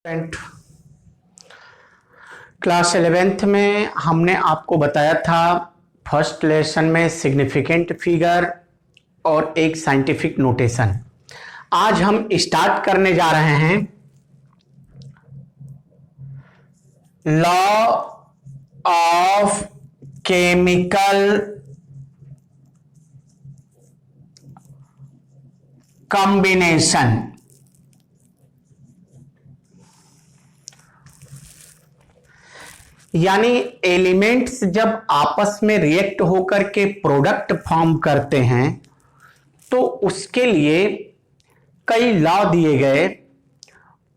Student, class 11th में हमने आपको बताया था फर्स्ट लेसन में सिग्निफिकेंट फिगर और एक साइंटिफिक नोटेशन। आज हम स्टार्ट करने जा रहे हैं लॉ ऑफ केमिकल कॉम्बिनेशन। यानी एलिमेंट्स जब आपस में रिएक्ट होकर के प्रोडक्ट फॉर्म करते हैं तो उसके लिए कई लॉ दिए गए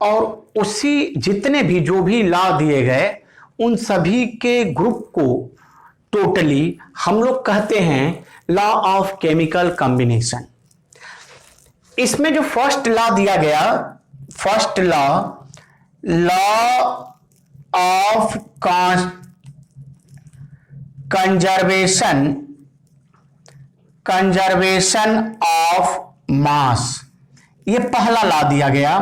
और उसी जितने भी जो भी लॉ दिए गए उन सभी के ग्रुप को टोटली हम लोग कहते हैं लॉ ऑफ केमिकल कॉम्बिनेशन। इसमें जो फर्स्ट लॉ दिया गया, first law of conservation of mass, ये पहला लॉ दिया गया।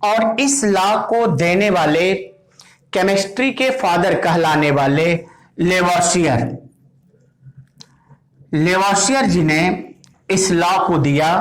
और इस लॉ को देने वाले केमिस्ट्री के फादर कहलाने वाले लेवोसियर जी ने इस लॉ को दिया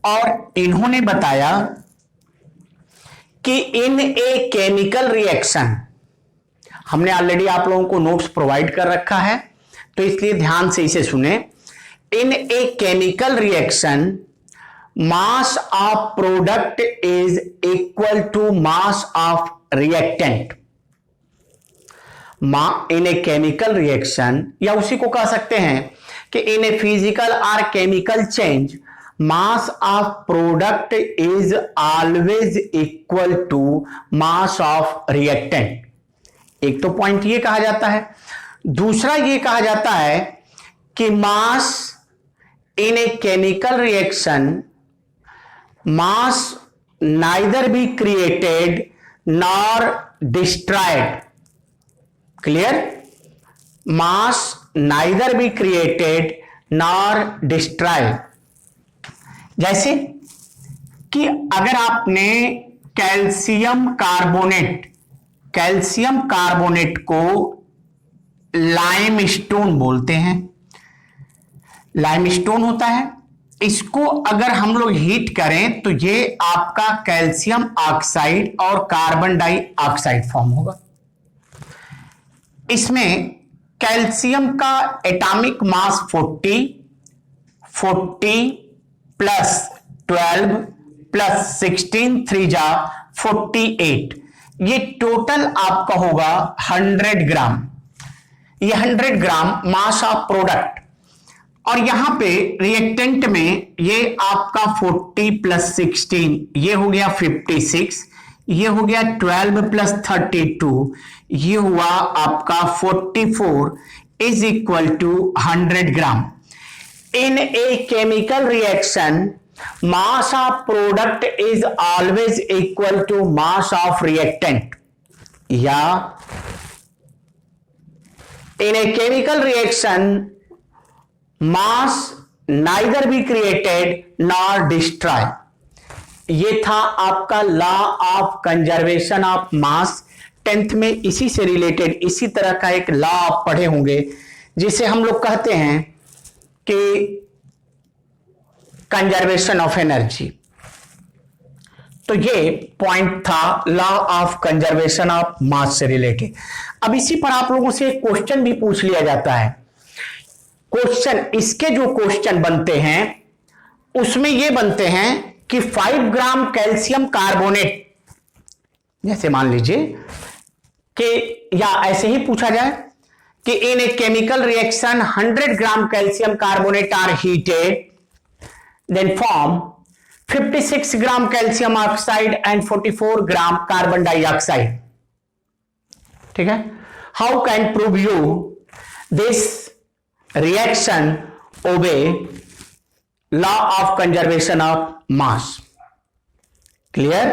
और इन्होंने बताया कि इन ए केमिकल रिएक्शन, हमने ऑलरेडी आप लोगों को नोट्स प्रोवाइड कर रखा है तो इसलिए ध्यान से इसे सुने। In a chemical reaction mass of product is equal to mass of reactant. In a chemical reaction, या उसी को कह सकते हैं कि इन ए फिजिकल और chemical change mass of product is always equal to mass of reactant। एक तो पॉइंट ये कहा जाता है, दूसरा ये कहा जाता है कि mass in a chemical reaction mass neither be created nor destroyed। clear? mass neither be created nor destroyed। जैसे कि अगर आपने कैल्शियम कार्बोनेट को लाइमस्टोन बोलते हैं, लाइमस्टोन होता है, इसको अगर हम लोग हीट करें तो ये आपका कैल्शियम ऑक्साइड और कार्बन डाइऑक्साइड फॉर्म होगा। इसमें कैल्शियम का एटॉमिक मास 40 प्लस 12 प्लस 16 3 जा 48, ये टोटल आपका होगा 100 ग्राम। ये 100 ग्राम मास ऑफ प्रोडक्ट। और यहां पे रिएक्टेंट में ये आपका 40 प्लस 16, ये हो गया 56, ये हो गया 12 प्लस 32, ये हुआ आपका 44 is equal to 100 gram. In a chemical reaction, mass of product is always equal to mass of reactant। या in a chemical reaction, mass neither be created nor destroy। ये था आपका law of conservation of mass. 10th में इसी से related इसी तरह का एक लॉ आप पढ़े होंगे जिसे हम लोग कहते हैं कि कंजर्वेशन ऑफ एनर्जी। तो ये पॉइंट था law of conservation of mass से रिलेटेड। अब इसी पर आप लोगों से एक क्वेश्चन भी पूछ लिया जाता है। क्वेश्चन, इसके जो क्वेश्चन बनते हैं उसमें ये बनते हैं कि 5 ग्राम कैल्शियम कार्बोनेट, जैसे मान लीजिए कि, या ऐसे ही पूछा जाए कि in a chemical reaction 100 gram calcium carbonate are heated, then form 56 gram calcium oxide and 44 gram carbon dioxide। ठीक है? How can prove you this reaction obey law of conservation of mass? Clear?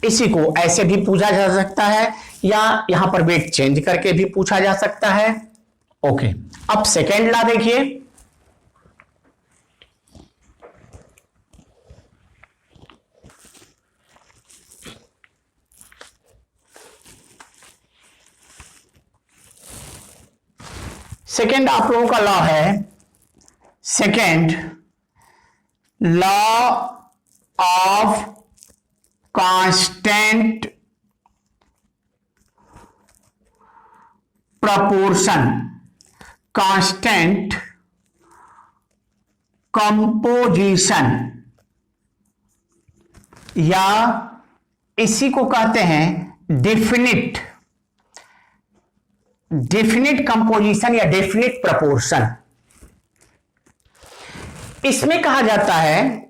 इसी को ऐसे भी पूछा जा सकता है या यहां पर वेट चेंज करके भी पूछा जा सकता है। ओके, अब सेकेंड लॉ देखिए। सेकेंड आप लोगों का लॉ है, second law of constant proportion, constant composition, या इसी को कहते हैं डेफिनिट कंपोजिशन या डेफिनिट प्रपोर्शन। इसमें कहा जाता है,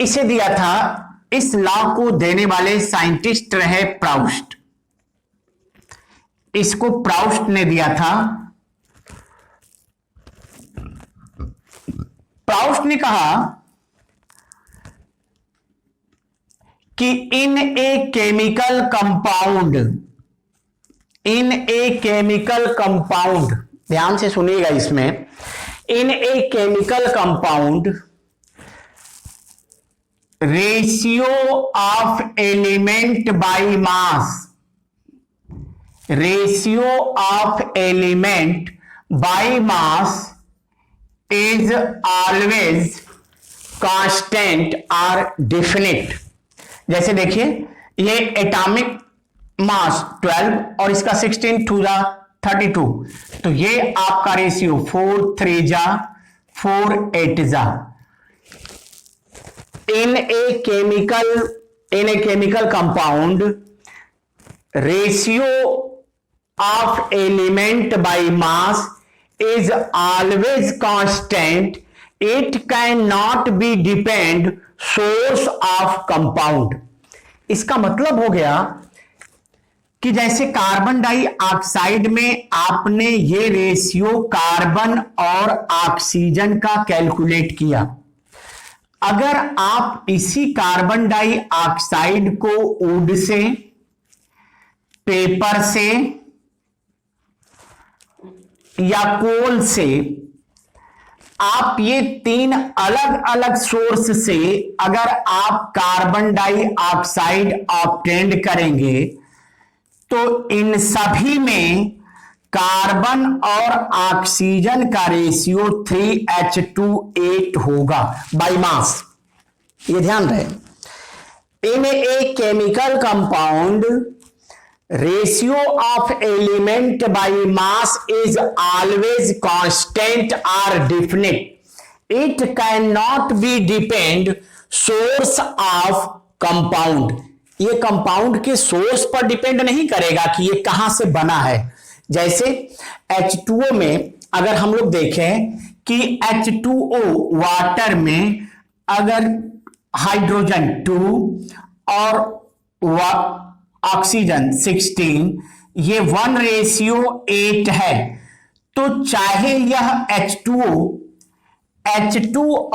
इसे दिया था, इस लॉ को देने वाले साइंटिस्ट रहे प्राउस्ट। इसको प्राउस्ट ने दिया था। प्राउस्ट ने कहा कि इन ए केमिकल कंपाउंड, ध्यान से सुनिएगा इसमें, in a chemical compound ratio of element by mass, ratio of element by mass is always constant और डेफिनिट। जैसे देखिए, ये एटॉमिक मास 12 और इसका 16 टू द 32, तो ये आपका रेशियो 4 3 जा 4 8 जा। In a chemical compound ratio of element by mass is always constant, it cannot be depend source of compound। इसका मतलब हो गया कि जैसे कार्बन डाइऑक्साइड में आपने ये रेशियो कार्बन और ऑक्सीजन का कैलकुलेट किया, अगर आप इसी कार्बन डाइऑक्साइड को वुड से, पेपर से या कोल से, आप ये 3 अलग अलग सोर्स से अगर आप कार्बन डाइऑक्साइड ऑब्टेन करेंगे, तो इन सभी में कार्बन और ऑक्सीजन का रेशियो 3H2 होगा बाय मास। ये ध्यान रहे। In a chemical compound ratio of element by mass is always constant और definite, it can not be depend source of compound. ये कंपाउंड के सोर्स पर डिपेंड नहीं करेगा कि ये कहां से बना है। जैसे H2O में अगर हम लोग देखें कि H2O वाटर में अगर हाइड्रोजन 2 और ऑक्सीजन 16, ये 1:8 है, तो चाहे यह H2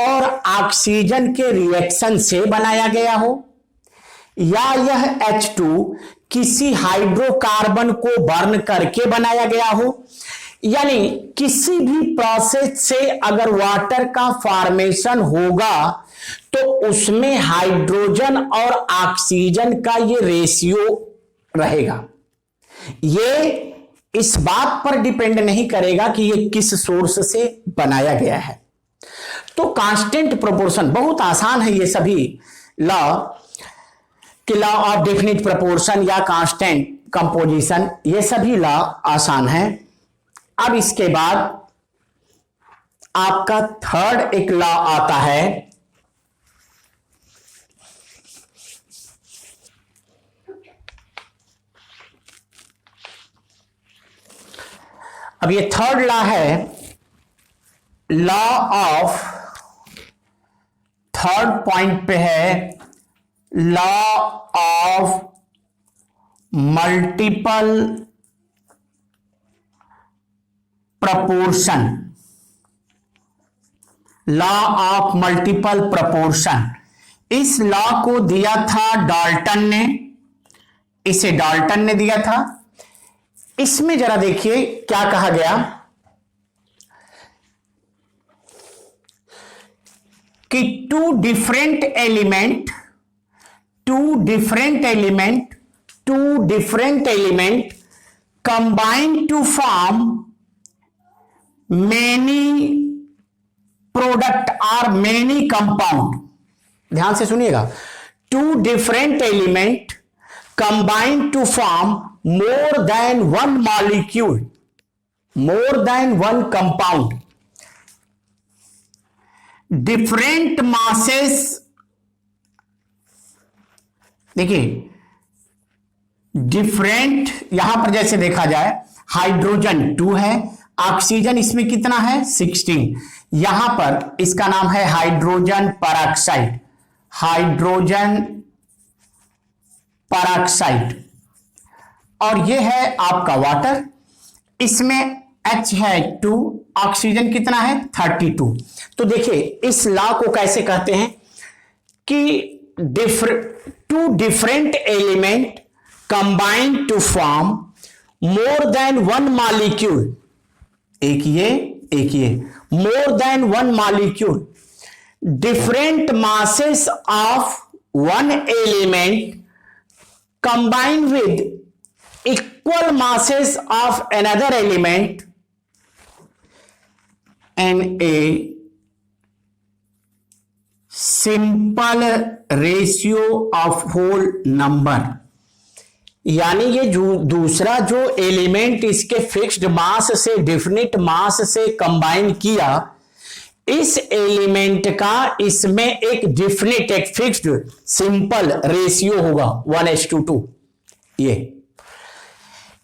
और ऑक्सीजन के रिएक्शन से बनाया गया हो, या यह H2 किसी हाइड्रोकार्बन को बर्न करके बनाया गया हो, यानी किसी भी प्रोसेस से अगर वाटर का फॉर्मेशन होगा तो उसमें हाइड्रोजन और ऑक्सीजन का ये रेशियो रहेगा। ये इस बात पर डिपेंड नहीं करेगा कि ये किस सोर्स से बनाया गया है। तो कांस्टेंट प्रोपोर्शन बहुत आसान है। ये सभी लॉ कि लॉ ऑफ डेफिनिट प्रोपोर्शन या कांस्टेंट कंपोजिशन, ये सभी लॉ आसान है। अब इसके बाद आपका थर्ड एक लॉ आता है, अब ये थर्ड लॉ है, लॉ ऑफ, थर्ड पॉइंट पे है law of multiple proportion, law of multiple proportion. इस लॉ को दिया था डाल्टन ने, इसे डाल्टन ने दिया था। इसमें जरा देखिए क्या कहा गया कि two different element combine to form many product और मेनी कंपाउंड, ध्यान से सुनिएगा, two different element combine to form more than one molecule, more than one compound, different masses, देखिए डिफरेंट, यहां पर जैसे देखा जाए हाइड्रोजन 2 है, ऑक्सीजन इसमें कितना है 16, यहां पर इसका नाम है हाइड्रोजन परऑक्साइड, हाइड्रोजन परऑक्साइड, और यह है आपका वाटर, इसमें H है 2, ऑक्सीजन कितना है 32। तो देखिए इस लॉ को कैसे कहते हैं कि two different element combine to form more than one molecule, एक ये more than one molecule, different masses of one element combine with equal masses of another element and a simple ratio of whole number, यानी ये दूसरा जो element इसके fixed mass से definite मास से combine किया, इस एलिमेंट का इसमें एक डिफिनिट एक फिक्स्ड सिंपल रेशियो होगा 1:2। ये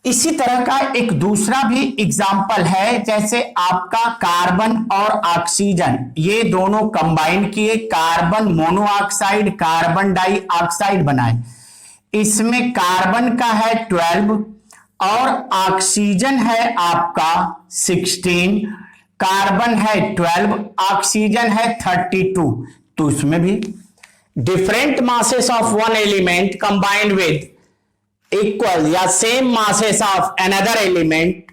इसी तरह का एक दूसरा भी एग्जाम्पल है, जैसे आपका कार्बन और ऑक्सीजन ये दोनों कंबाइन किए, कार्बन मोनोऑक्साइड कार्बन डाइऑक्साइड बनाए, इसमें कार्बन का है 12 और ऑक्सीजन है आपका 16, कार्बन है 12 ऑक्सीजन है 32, तो इसमें भी different masses of one element combined with equal या same masses of another element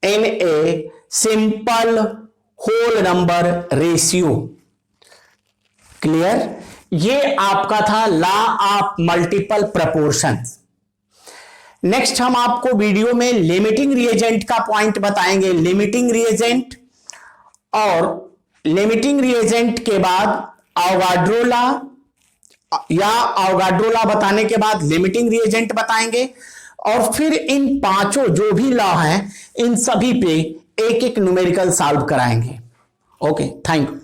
in a simple whole number ratio. Clear? ये आपका था law of multiple proportions. Next हम आपको वीडियो में लिमिटिंग रिएजेंट का पॉइंट बताएंगे, लिमिटिंग रिएजेंट, और लिमिटिंग रिएजेंट के बाद अवोगाड्रो लॉ या अवोगाड्रो लॉ बताने के बाद लिमिटिंग रिएजेंट बताएंगे, और फिर इन पांचों जो भी लॉ हैं इन सभी पे एक एक न्यूमेरिकल सॉल्व कराएंगे। Okay, thank you.